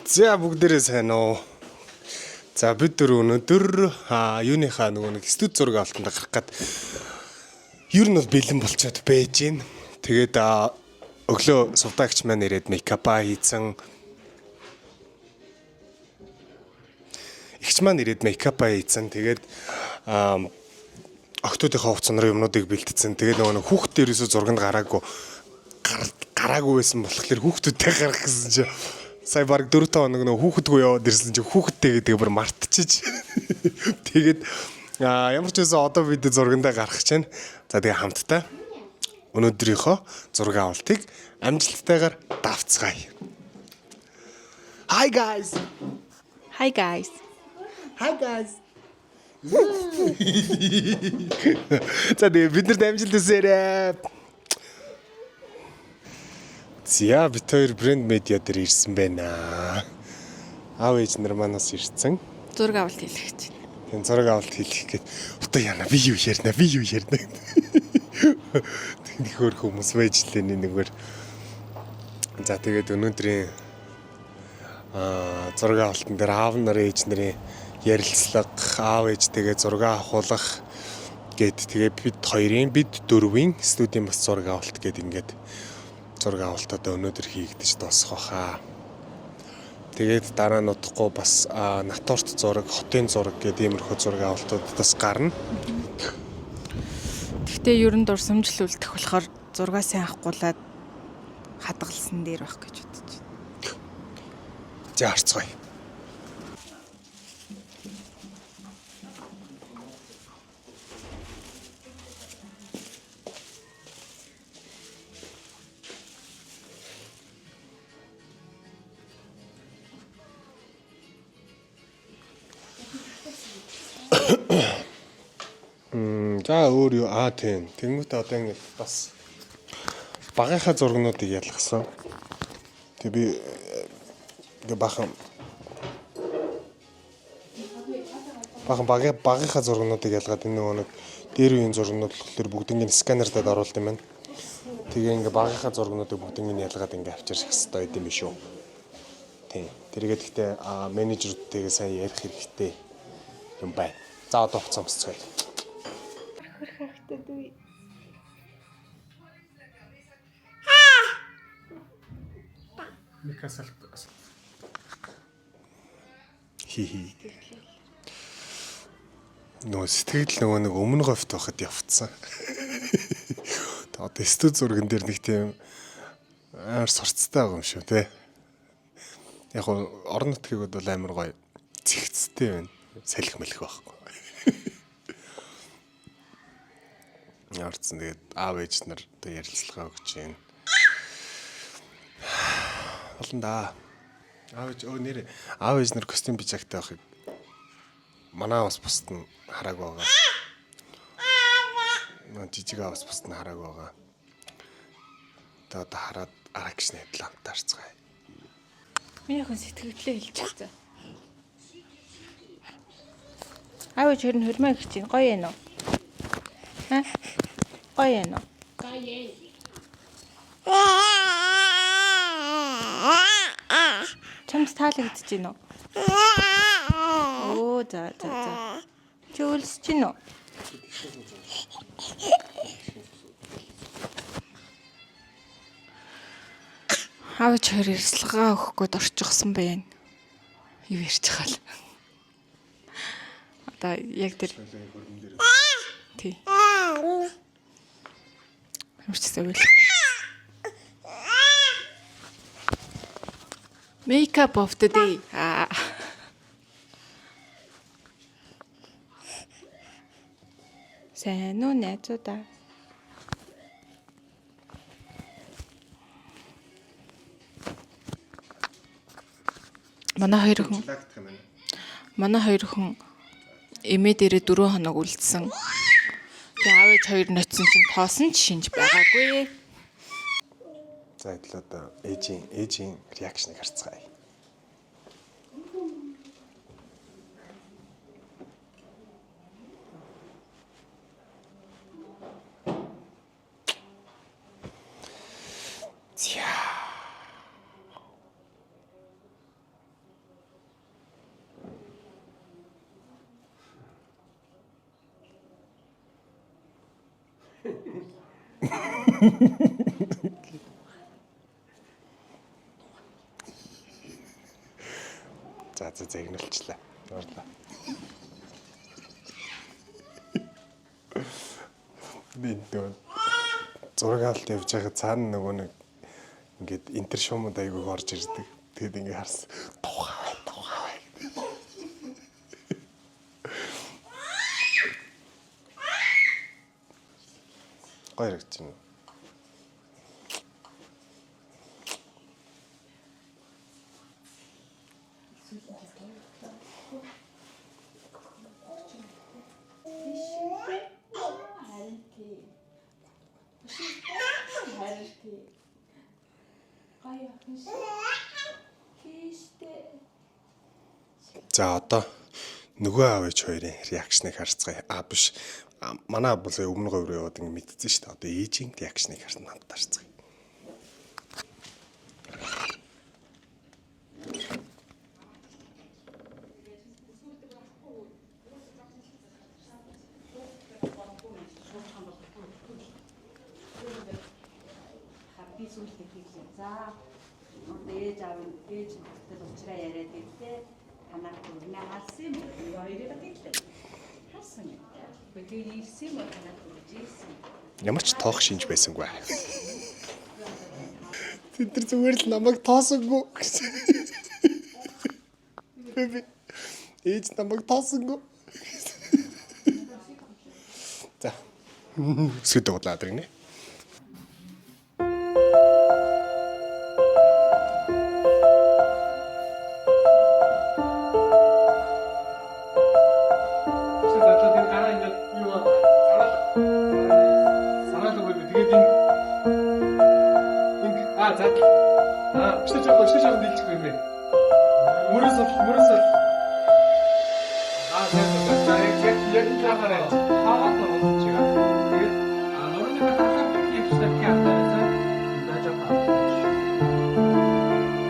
За бүгдээрээ сайн уу. За бид өнөөдөр юуныхаа нэг студ зураг авалтанд гарах гээд ер нь бол бэлэн болчиход байж гин. Тэгээд өглөө сувдаагч маань ирээд мейкапа хийсэн. Игч маань ирээд мейкапа хийсэн. Тэгээд октоодынхаа хувцас нар юмнуудыг бэлтцсэн. Тэгээд нөгөө хүүхд дээрээсөө зурганд гараагүй байсан болохоор хүүхдүүдтэй гарах гэсэн чинь сая баг 4-5 хоног нөө хүүхэдгүй яваад ирсэн чинь хүүхэдтэй гэдэг бүр мартчихиж. Тэгээд ямар ч байсан одоо бид зургандаа гарах гэж байна. За тэгээ хамтдаа өнөөдрийнхөө зураг авалтыг амжилттайгаар давцгаая. Hi guys. Hi guys. Hi guys. За тэгээ бид нарт амжилт хүсээрэй. Зя бид хоёр брэнд медиа дээр ирсэн байна. Аав ээж нар манаас ирсэн. Зураг авалт хийх гэж байна. Тийм зураг авалт хийх гээд одоо яана би юу ярина. Тэнд хөр хүмүүс байж лээ нэгээр. За тэгээд өнөөдрийн зураг авалтан дээр аав нарын ээж нарын ярилцлага, аав ээжтэйгээ зураг авахулах гээд тэгээд бид дөрвийн студийн бас зураг авалт гээд ингээд зураг авалтаа өнөөдөр хийгдэж дуусах баха. Тэгээд дараа нь удахгүй бас натурт зураг, хотын зураг гэдэг иймэрхүү зураг авалтуудаас гарна. Гэхдээ ер нь дурсамжил үлдэх болохоор зургаа сайн авахгүйлаад хадгалсан дээр байх гэж бодож байна. За харцгаая. За өөр юу тийм. Тэнгүүтээ одоо ингэ бас багийнхаа зургнуудыг ялгсан. Тэг би бахан багийнхаа зургнуудыг ялгаад энэ нэг дээр үеийн зургнууд болохоор бүгднийг сканердад оруулт юм байна. Тэгээ ингээ багийнхаа зургнуудыг бүгднийг ялгаад ингээ авчирх хэрэгтэй байд юм биш үү? Тийм. Тэргээд гэхдээ менежерүүдтэйгээ сайн ярих хэрэгтэй юм байна. За одоо хуцаа амсцгаая. Хи. Сэтгэл нөгөө нэг өмнө говьт байхад явцсан. Тэ одоо студ зурган дээр нэг тийм амар сурцтай байгаа юм шүү те. Яг орон нутгийг бол амар гоё зэгцтэй байна. Салхи мэлэх байхгүй. Ярцсан тэгээд аав ээж нар одоо ярилцлага өгч байна. Олон да. Аав ээж нар костюм бичагтай байхыг манай бас бусд нь хараагүй байгаа. Жижиг аавс бусд нь хараагүй байгаа. Тэгээд одоо хараад араа гэж нэтлээ хамтаарцгаая. Миний хүн сэтгэлдээ хэлчихсэн. Аав ээж хөрн хөрмөө гэж чинь гоё юм уу? Гоё юм уу? Чамс таалагдж байна уу? Оо за. Чи өлсөж байна уу? Аав чөр ярьцлага өгөх гээд орчихсон байна. Юу ярьж байгаа л. Одоо яг тэр тий. Хэмчсэн үйл. Makeup of the day. Сайн уу найзуудаа. Манай хоёр хүн эмээ дээрээ 4 хоног үлдсэн. Тэгээ аав ээж хоёр ноцсон чинь тоосон ч шинж байгаагүй. За идлээ одоо ээжийн реакшныг харцгаая. За загнуулчлаа. Уурлаа. Бинтон. Зураг авалт явж байгаа цаана нөгөө нэг ингээд интер шуумд айгүйг орж ирдэг. Тэгэд ингээ харсан. Тухай. Гоё гэж байна. За одоо нөгөө аав ээж хоёрын реакшныг харцгаая. Биш. Манай бол өмнө говьроо яваад ингэ мэдсэн шүү дээ. Одоо ээжийн реакшныг харсан надад харцгаая. Би сүлт хийлээ. За ээж аав ээж бүтэл уучраа яриад ирлээ. Танаа түрнэ халсан юм. Хоёрыг хэллээ. Хасан юм. Тэгээд ирсэн юм танаа түрж ирсэн. Ямар ч тоох шинж байсангүй. Тэд нар зүгээр л намайг тоосонгүй. Би ээж намайг тоосонгүй. За. Сүд удлаад ирнэ.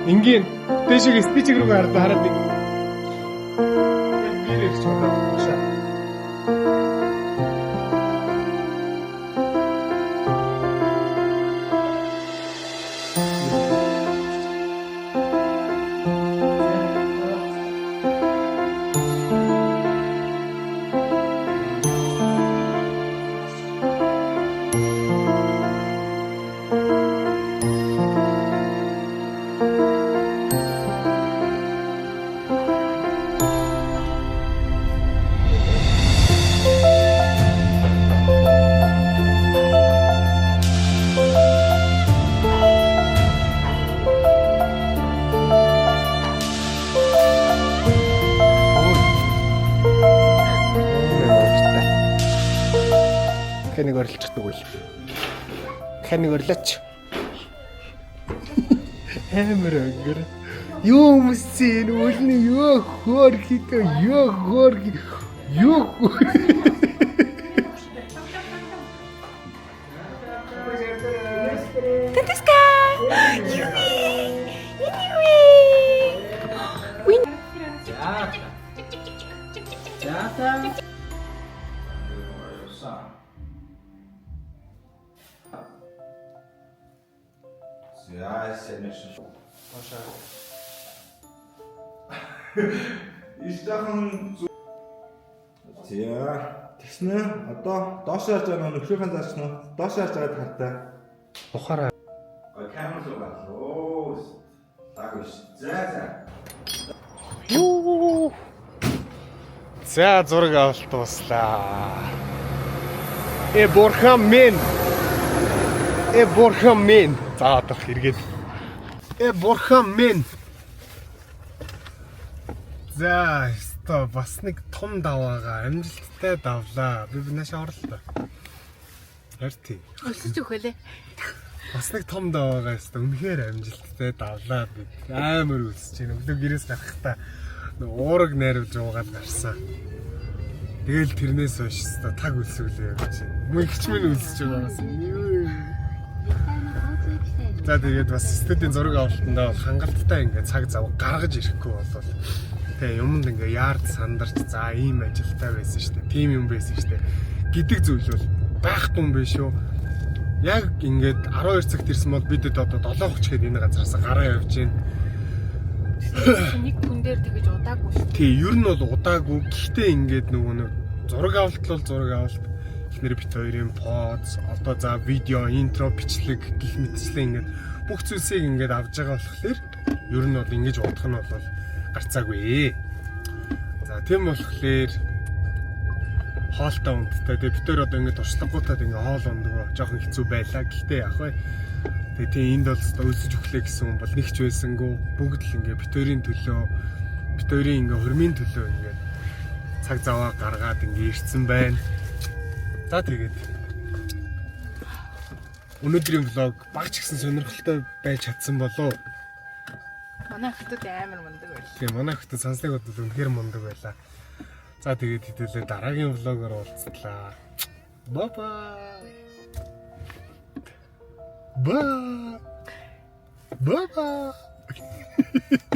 Ингийн дэшиг стичиг рүү хараад нэг мэрэг чулаа уушаа. Хэнэг орилчихдаг үл. Хэнэг орлооч. Хэмэр өнгөр. Юу юмсэн үлний юу хөр хитэ юу хөр юу. Тэнтэска. Вин. Ja, ist ja nicht so. Ich dachte so. За тэгснэ одоо доош харж байгаа нөхрийнхээ зарч нь доош харж байгаад хартай. Ухаараа. Камер зугаа. Оо. Тагш. За. Юу. За зураг авалт дуслаа. Бурхан минь. Бурхан минь. За одоо хэрэгэд. Бурхан минь. За, өстой бас нэг том даваагаа амжилттай давлаа. Би наашаа орлоо. Харти. Өсөж өгөөлээ. Бас нэг том даваагаа өстой үнэхээр амжилттай давлаа би. Амар үлсэж байна. Өглөө гэрээс гарахдаа уураг найруулж уугаад гарсан. Тэгэл тэрнээс хойш өстой таг үлсвэлээ гэж. Мөнгөч минь үлсэж байгаа юм. За тэгээд бас студийн зураг авалтандаа хангалттай ингээд цаг зав гаргаж ирэхгүй болвол тэгээ юмд ингээ яард сандарч за ийм ажилтай байсан шүү дээ. Тим юм байсан шүү дээ. Гэдэг зүйл бол байхгүй юм биш үү? Яг ингээд 12 цагт ирсэн бол бидэд одоо 7:30 гээд энэ газараас гараа явж гин. Нэг хүн дээр тэгэж удаагүй шүү. Тий, ер нь бол удаагүй. Гэхдээ ингээд нөгөө нэг зураг авалт бол зураг авалт. Эхнэр бит хоёрын поз, одоо за видео, интро, бичлэг гэх мэтчлэн ингээд бүх зүйлсийг ингээд авж байгаа болохоор ер нь бол ингэж удах нь бол гарцаагүй. За тийм болохоор хоолтой унттай. Тэгээ бид тээр одоо ингээд туршлагаутаад ингээд хоол ундгаа жоохон хэцүү байлаа. Гэхдээ яг бай. Тэгээ тийм энд бол өлсөж өглөө гэсэн хүн бол нэгч байсангүй. Бүгд л ингээд бид хоёрын төлөө, бид хоёрын ингээд хөрмийн төлөө ингээд цаг заваа гаргаад ингээд ирсэн байна. За тэгээд өнөөдрийн влог багч гисэн сонирхолтой байж чадсан болов. Манай хотод амар мундаг байл. Тэгээ манай хотод санслыг бодвол үнэхээр мундаг байлаа. За тэгээд хэдүүлээ дараагийн влогоор уулзлаа. Bye bye. Bye. Bye bye.